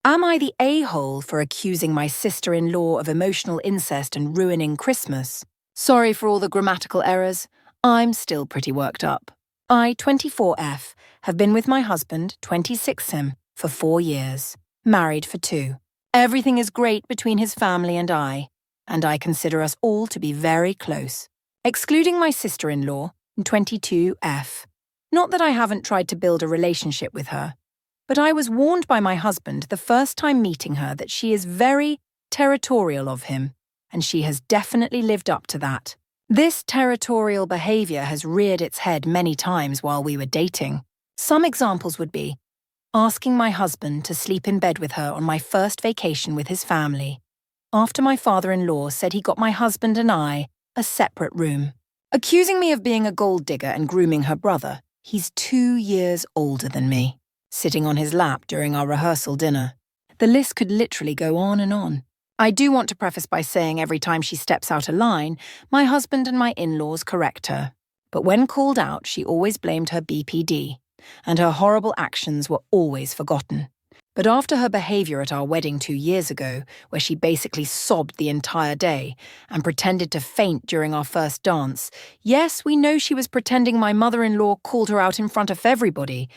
Am I the a-hole for accusing my sister-in-law of emotional incest and ruining Christmas? Sorry for all the grammatical errors. I'm still pretty worked up. I, 24F, have been with my husband, 26M, for 4 years, married for 2. Everything is great between his family and I consider us all to be very close. Excluding my sister-in-law, 22F. Not that I haven't tried to build a relationship with her, but I was warned by my husband the first time meeting her that she is very territorial of him, and she has definitely lived up to that. This territorial behavior has reared its head many times while we were dating. Some examples would be asking my husband to sleep in bed with her on my first vacation with his family, after my father-in-law said he got my husband and I a separate room. Accusing me of being a gold digger and grooming her brother, he's 2 years older than me, sitting on his lap during our rehearsal dinner. The list could literally go on and on. I do want to preface by saying every time she steps out of line, my husband and my in-laws correct her. But when called out, she always blamed her BPD, and her horrible actions were always forgotten. But after her behavior at our wedding 2 years ago, where she basically sobbed the entire day and pretended to faint during our first dance, yes, we know she was pretending my mother-in-law called her out in front of everybody,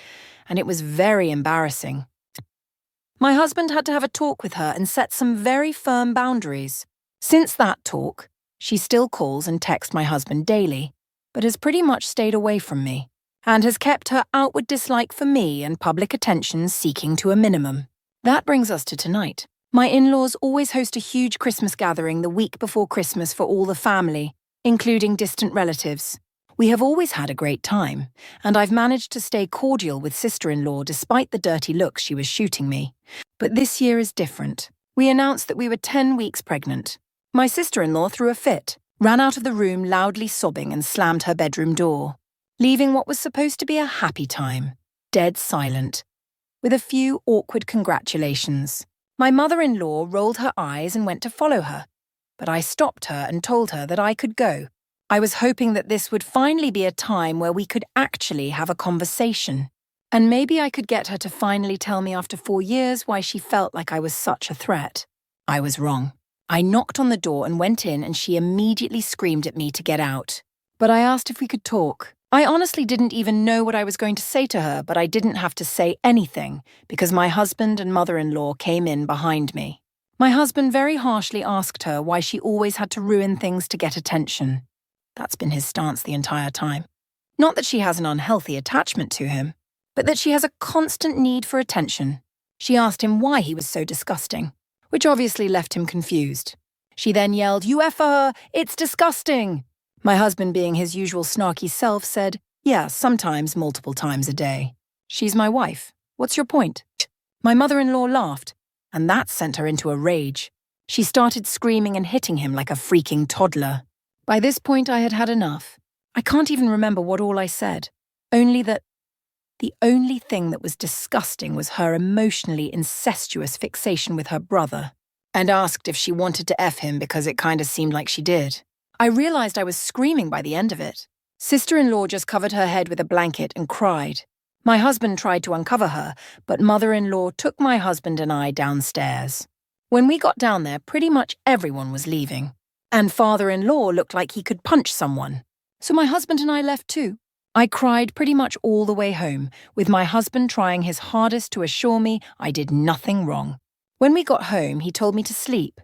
and it was very embarrassing. My husband had to have a talk with her and set some very firm boundaries. Since that talk, she still calls and texts my husband daily, but has pretty much stayed away from me, and has kept her outward dislike for me and public attention seeking to a minimum. That brings us to tonight. My in-laws always host a huge Christmas gathering the week before Christmas for all the family, including distant relatives. We have always had a great time, and I've managed to stay cordial with sister-in-law despite the dirty looks she was shooting me. But this year is different. We announced that we were 10 weeks pregnant. My sister-in-law threw a fit, ran out of the room loudly sobbing and slammed her bedroom door, leaving what was supposed to be a happy time, dead silent, with a few awkward congratulations. My mother-in-law rolled her eyes and went to follow her, but I stopped her and told her that I could go. I was hoping that this would finally be a time where we could actually have a conversation, and maybe I could get her to finally tell me after 4 years why she felt like I was such a threat. I was wrong. I knocked on the door and went in, and she immediately screamed at me to get out. But I asked if we could talk. I honestly didn't even know what I was going to say to her, but I didn't have to say anything because my husband and mother-in-law came in behind me. My husband very harshly asked her why she always had to ruin things to get attention. That's been his stance the entire time. Not that she has an unhealthy attachment to him, but that she has a constant need for attention. She asked him why he was so disgusting, which obviously left him confused. She then yelled, "You effer! It's disgusting!" My husband, being his usual snarky self, said, "Yeah, sometimes multiple times a day. She's my wife. What's your point?" My mother-in-law laughed, and that sent her into a rage. She started screaming and hitting him like a freaking toddler. By this point, I had had enough. I can't even remember what all I said, only that the only thing that was disgusting was her emotionally incestuous fixation with her brother, and asked if she wanted to F him because it kinda seemed like she did. I realized I was screaming by the end of it. Sister-in-law just covered her head with a blanket and cried. My husband tried to uncover her, but mother-in-law took my husband and I downstairs. When we got down there, pretty much everyone was leaving, and father-in-law looked like he could punch someone. So my husband and I left too. I cried pretty much all the way home, with my husband trying his hardest to assure me I did nothing wrong. When we got home, he told me to sleep,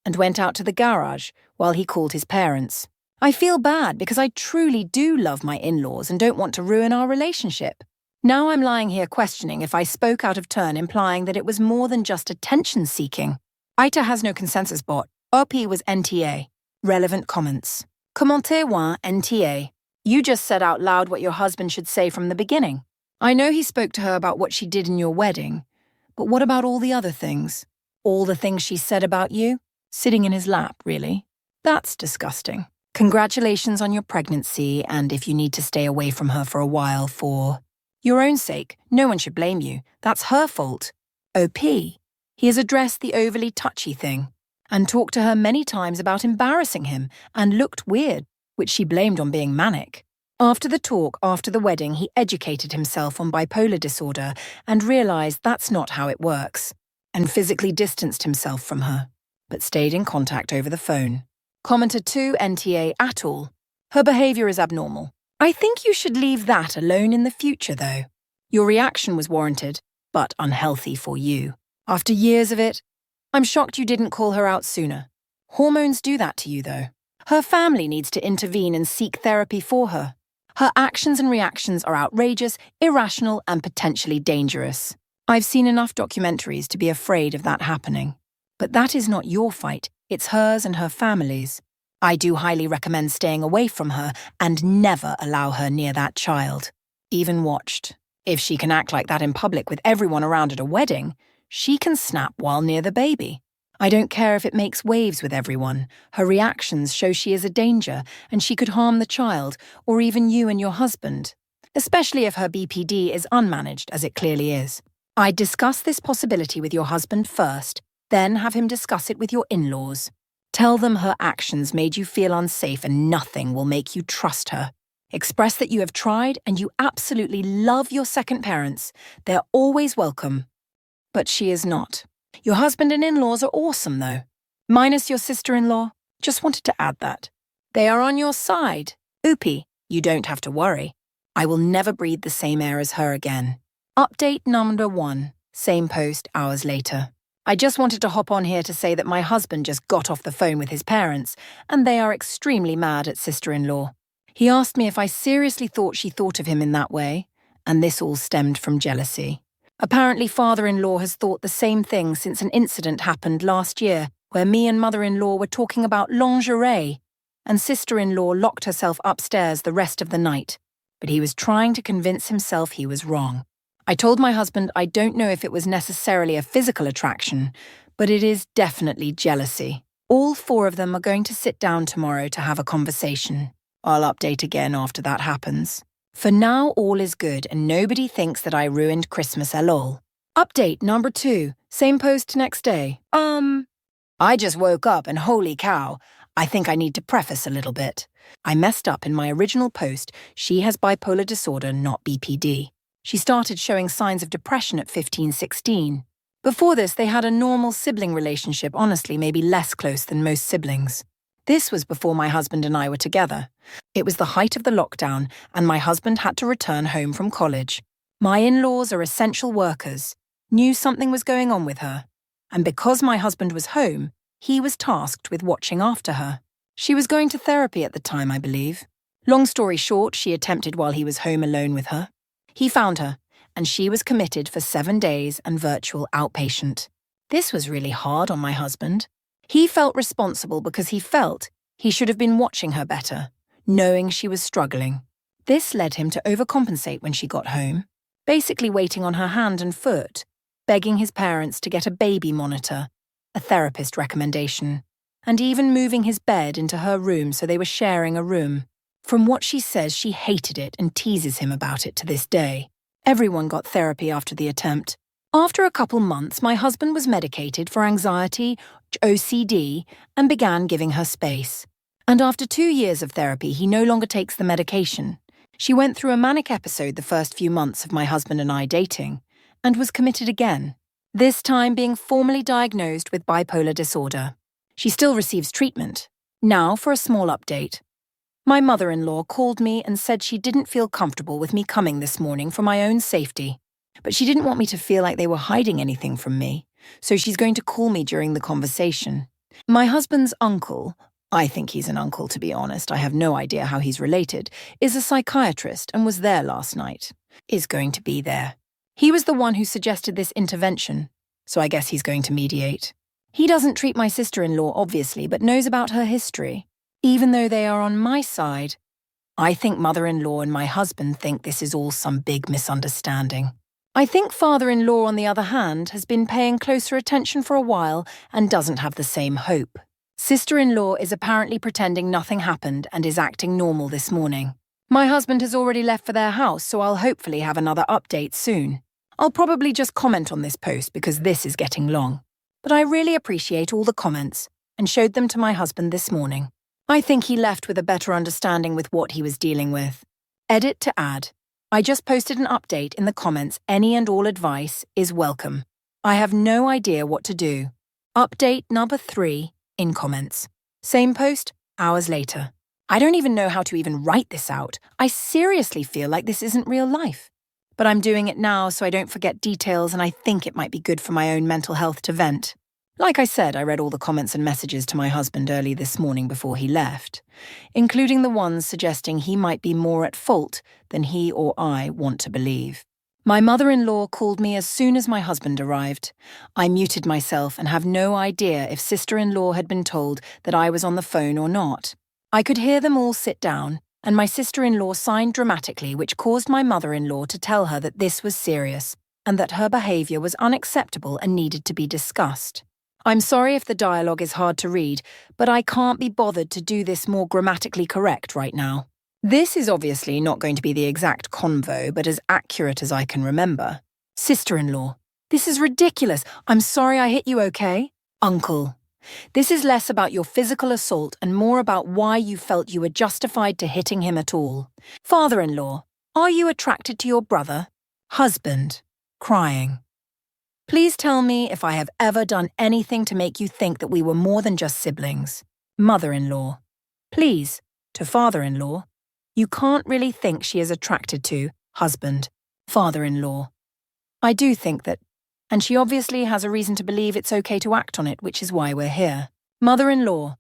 and went out to the garage while he called his parents. I feel bad because I truly do love my in-laws and don't want to ruin our relationship. Now I'm lying here questioning if I spoke out of turn, implying that it was more than just attention-seeking. AITA has no consensus bot. OP was NTA. Relevant comments. Commentaire 1 NTA. You just said out loud what your husband should say from the beginning. I know he spoke to her about what she did in your wedding, but what about all the other things? All the things she said about you? Sitting in his lap, really? That's disgusting. Congratulations on your pregnancy, and if you need to stay away from her for a while for your own sake, no one should blame you. That's her fault. OP. He has addressed the overly touchy thing, and talked to her many times about embarrassing him, and looked weird, which she blamed on being manic. After the talk, after the wedding, he educated himself on bipolar disorder and realized that's not how it works. and physically distanced himself from her, but stayed in contact over the phone. Commenter 2 NTA at all. Her behavior is abnormal. I think you should leave that alone in the future, though. Your reaction was warranted, but unhealthy for you. After years of it, I'm shocked you didn't call her out sooner. Hormones do that to you, though. Her family needs to intervene and seek therapy for her. Her actions and reactions are outrageous, irrational, and potentially dangerous. I've seen enough documentaries to be afraid of that happening. But that is not your fight, it's hers and her family's. I do highly recommend staying away from her and never allow her near that child. Even watched. If she can act like that in public with everyone around at a wedding, she can snap while near the baby. I don't care if it makes waves with everyone. Her reactions show she is a danger and she could harm the child or even you and your husband, especially if her BPD is unmanaged, as it clearly is. I'd discuss this possibility with your husband first, then have him discuss it with your in-laws. Tell them her actions made you feel unsafe and nothing will make you trust her. Express that you have tried and you absolutely love your second parents. They're always welcome. But she is not. Your husband and in-laws are awesome, though. Minus your sister-in-law. Just wanted to add that. They are on your side. Oopie, you don't have to worry. I will never breathe the same air as her again. Update number 1. Same post hours later. I just wanted to hop on here to say that my husband just got off the phone with his parents, and they are extremely mad at sister-in-law. He asked me if I seriously thought she thought of him in that way, and this all stemmed from jealousy. Apparently, father-in-law has thought the same thing since an incident happened last year where me and mother-in-law were talking about lingerie, and sister-in-law locked herself upstairs the rest of the night, but he was trying to convince himself he was wrong. I told my husband I don't know if it was necessarily a physical attraction, but it is definitely jealousy. All 4 of them are going to sit down tomorrow to have a conversation. I'll update again after that happens. For now, all is good and nobody thinks that I ruined Christmas lol. Update number 2. Same post next day. I just woke up and holy cow, I think I need to preface a little bit. I messed up in my original post. She has bipolar disorder, not BPD. She started showing signs of depression at 15-16. Before this, they had a normal sibling relationship, honestly, maybe less close than most siblings. This was before my husband and I were together. It was the height of the lockdown, and my husband had to return home from college. My in-laws are essential workers, knew something was going on with her, and because my husband was home, he was tasked with watching after her. She was going to therapy at the time, I believe. Long story short, she attempted while he was home alone with her. He found her, and she was committed for 7 days and virtual outpatient. This was really hard on my husband. He felt responsible because he felt he should have been watching her better, knowing she was struggling. This led him to overcompensate when she got home, basically waiting on her hand and foot, begging his parents to get a baby monitor, a therapist recommendation, and even moving his bed into her room so they were sharing a room. From what she says, she hated it and teases him about it to this day. Everyone got therapy after the attempt. After a couple months, my husband was medicated for anxiety, OCD, and began giving her space. And after 2 years of therapy, he no longer takes the medication. She went through a manic episode the first few months of my husband and I dating, and was committed again, this time being formally diagnosed with bipolar disorder. She still receives treatment. Now for a small update. My mother-in-law called me and said she didn't feel comfortable with me coming this morning for my own safety, but she didn't want me to feel like they were hiding anything from me, so she's going to call me during the conversation. My husband's uncle, I think he's an uncle to be honest, I have no idea how he's related, is a psychiatrist and was there last night. Is going to be there. He was the one who suggested this intervention, so I guess he's going to mediate. He doesn't treat my sister-in-law obviously, but knows about her history. Even though they are on my side, I think mother-in-law and my husband think this is all some big misunderstanding. I think father-in-law, on the other hand, has been paying closer attention for a while and doesn't have the same hope. Sister-in-law is apparently pretending nothing happened and is acting normal this morning. My husband has already left for their house, so I'll hopefully have another update soon. I'll probably just comment on this post because this is getting long. But I really appreciate all the comments and showed them to my husband this morning. I think he left with a better understanding with what he was dealing with. Edit to add. I just posted an update in the comments. Any and all advice is welcome. I have no idea what to do. Update number 3 in comments. Same post, hours later. I don't even know how to even write this out. I seriously feel like this isn't real life. But I'm doing it now so I don't forget details, and I think it might be good for my own mental health to vent. Like I said, I read all the comments and messages to my husband early this morning before he left, including the ones suggesting he might be more at fault than he or I want to believe. My mother-in-law called me as soon as my husband arrived. I muted myself and have no idea if sister-in-law had been told that I was on the phone or not. I could hear them all sit down, and my sister-in-law signed dramatically, which caused my mother-in-law to tell her that this was serious and that her behaviour was unacceptable and needed to be discussed. I'm sorry if the dialogue is hard to read, but I can't be bothered to do this more grammatically correct right now. This is obviously not going to be the exact convo, but as accurate as I can remember. Sister-in-law, this is ridiculous. I'm sorry I hit you, okay? Uncle, this is less about your physical assault and more about why you felt you were justified to hitting him at all. Father-in-law, are you attracted to your brother? Husband, crying. Please tell me if I have ever done anything to make you think that we were more than just siblings. Mother-in-law, please, to father-in-law, you can't really think she is attracted to, husband, father-in-law. I do think that, and she obviously has a reason to believe it's okay to act on it, which is why we're here. Mother-in-law,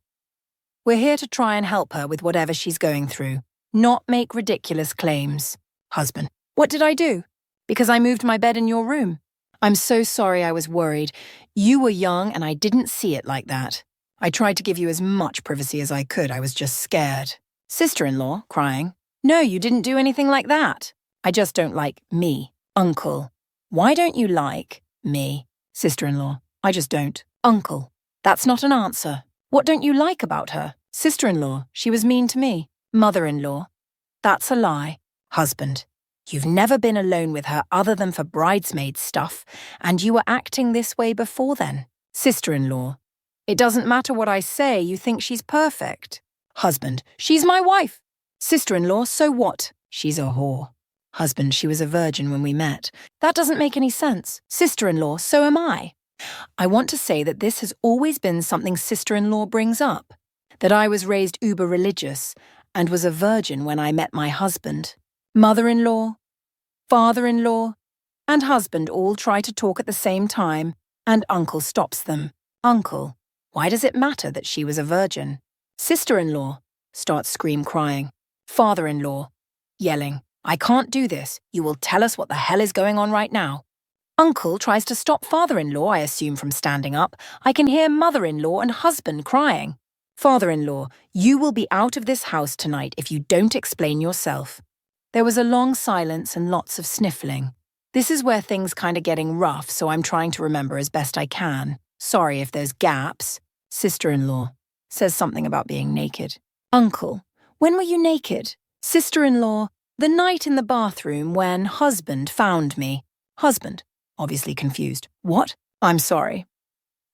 we're here to try and help her with whatever she's going through, not make ridiculous claims. Husband, what did I do? Because I moved my bed in your room. I'm so sorry, I was worried. You were young and I didn't see it like that. I tried to give you as much privacy as I could, I was just scared. Sister-in-law, crying. No, you didn't do anything like that. I just don't like me. Uncle, why don't you like me? Sister-in-law, I just don't. Uncle, that's not an answer. What don't you like about her? Sister-in-law, she was mean to me. Mother-in-law, that's a lie. Husband, you've never been alone with her other than for bridesmaid stuff, and you were acting this way before then. Sister-in-law, it doesn't matter what I say, you think she's perfect. Husband, she's my wife. Sister-in-law, so what? She's a whore. Husband, she was a virgin when we met. That doesn't make any sense. Sister-in-law, so am I. I want to say that this has always been something sister-in-law brings up, that I was raised uber-religious and was a virgin when I met my husband. Mother-in-law, father-in-law, and husband all try to talk at the same time, and uncle stops them. Uncle, why does it matter that she was a virgin? Sister-in-law starts scream crying. Father-in-law yelling, I can't do this. You will tell us what the hell is going on right now. Uncle tries to stop father-in-law, I assume from standing up. I can hear mother-in-law and husband crying. Father-in-law, you will be out of this house tonight if you don't explain yourself. There was a long silence and lots of sniffling. This is where things kind of getting rough, so I'm trying to remember as best I can. Sorry if there's gaps. Sister-in-law says something about being naked. Uncle, when were you naked? Sister-in-law, the night in the bathroom when husband found me. Husband, obviously confused. What? I'm sorry.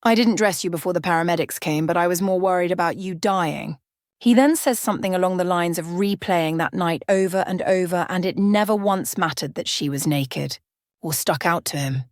I didn't dress you before the paramedics came, but I was more worried about you dying. He then says something along the lines of replaying that night over and over, and it never once mattered that she was naked, or stuck out to him.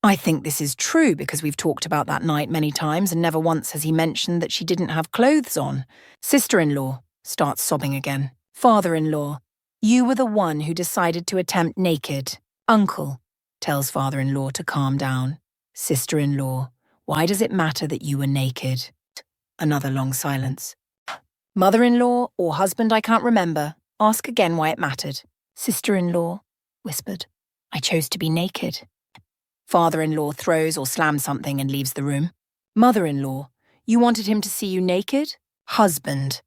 I think this is true because we've talked about that night many times and never once has he mentioned that she didn't have clothes on. Sister-in-law starts sobbing again. Father-in-law, you were the one who decided to attempt naked. Uncle tells father-in-law to calm down. Sister-in-law, why does it matter that you were naked? Another long silence. Mother-in-law or husband, I can't remember. Ask again why it mattered. Sister-in-law whispered, I chose to be naked. Father-in-law throws or slams something and leaves the room. Mother-in-law, you wanted him to see you naked? Husband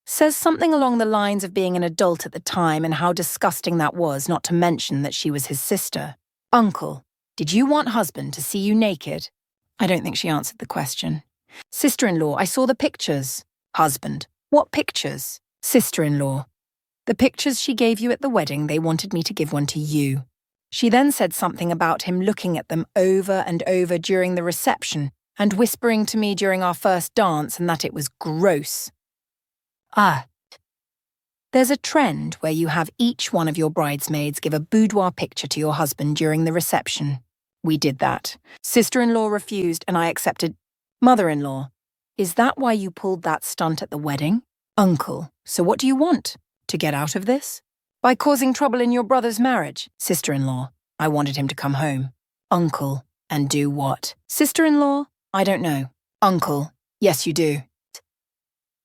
says something along the lines of being an adult at the time and how disgusting that was, not to mention that she was his sister. Uncle, did you want husband to see you naked? I don't think she answered the question. Sister-in-law, I saw the pictures. Husband, what pictures? Sister-in-law, the pictures she gave you at the wedding, they wanted me to give one to you. She then said something about him looking at them over and over during the reception and whispering to me during our first dance and that it was gross. There's a trend where you have each one of your bridesmaids give a boudoir picture to your husband during the reception. We did that. Sister-in-law refused and I accepted. Mother-in-law, is that why you pulled that stunt at the wedding? Uncle, so what do you want? To get out of this? By causing trouble in your brother's marriage. Sister-in-law, I wanted him to come home. Uncle, and do what? Sister-in-law, I don't know. Uncle, yes you do.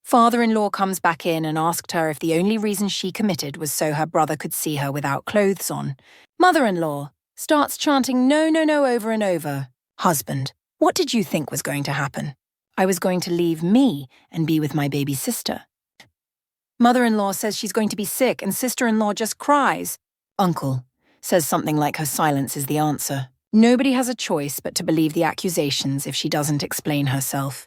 Father-in-law comes back in and asked her if the only reason she committed was so her brother could see her without clothes on. Mother-in-law starts chanting no, no, no over and over. Husband, what did you think was going to happen? I was going to leave me and be with my baby sister. Mother-in-law says she's going to be sick and sister-in-law just cries. Uncle says something like her silence is the answer. Nobody has a choice but to believe the accusations if she doesn't explain herself.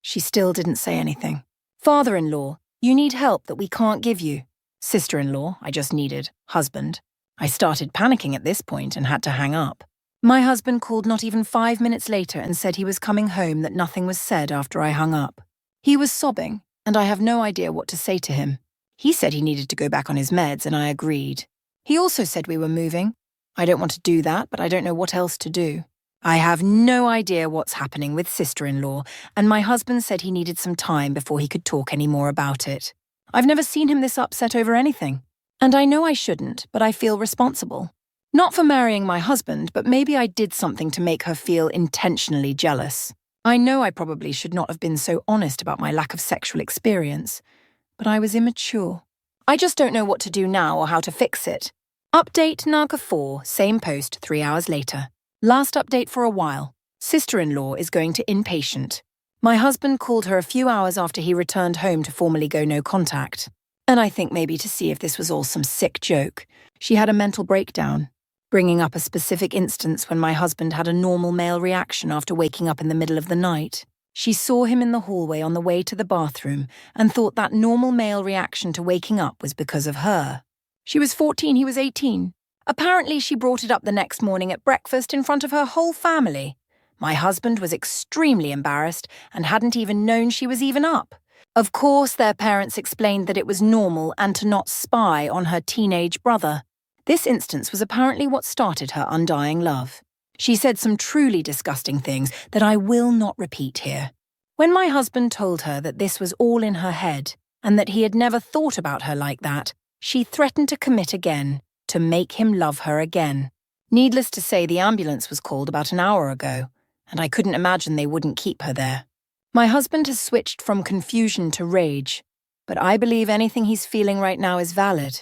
She still didn't say anything. Father-in-law, you need help that we can't give you. Sister-in-law, I just needed. Husband. I started panicking at this point and had to hang up. My husband called not even 5 minutes later and said he was coming home, that nothing was said after I hung up. He was sobbing, and I have no idea what to say to him. He said he needed to go back on his meds, and I agreed. He also said we were moving. I don't want to do that, but I don't know what else to do. I have no idea what's happening with sister-in-law, and my husband said he needed some time before he could talk any more about it. I've never seen him this upset over anything. And I know I shouldn't, but I feel responsible. Not for marrying my husband, but maybe I did something to make her feel intentionally jealous. I know I probably should not have been so honest about my lack of sexual experience, but I was immature. I just don't know what to do now or how to fix it. Update AITA For, same post 3 hours later. Last update for a while. Sister-in-law is going to inpatient. My husband called her a few hours after he returned home to formally go no contact. And I think maybe to see if this was all some sick joke. She had a mental breakdown, bringing up a specific instance when my husband had a normal male reaction after waking up in the middle of the night. She saw him in the hallway on the way to the bathroom and thought that normal male reaction to waking up was because of her. She was 14, he was 18. Apparently, she brought it up the next morning at breakfast in front of her whole family. My husband was extremely embarrassed and hadn't even known she was even up. Of course, their parents explained that it was normal and to not spy on her teenage brother. This instance was apparently what started her undying love. She said some truly disgusting things that I will not repeat here. When my husband told her that this was all in her head and that he had never thought about her like that, she threatened to commit again, to make him love her again. Needless to say, the ambulance was called about an hour ago, and I couldn't imagine they wouldn't keep her there. My husband has switched from confusion to rage, but I believe anything he's feeling right now is valid.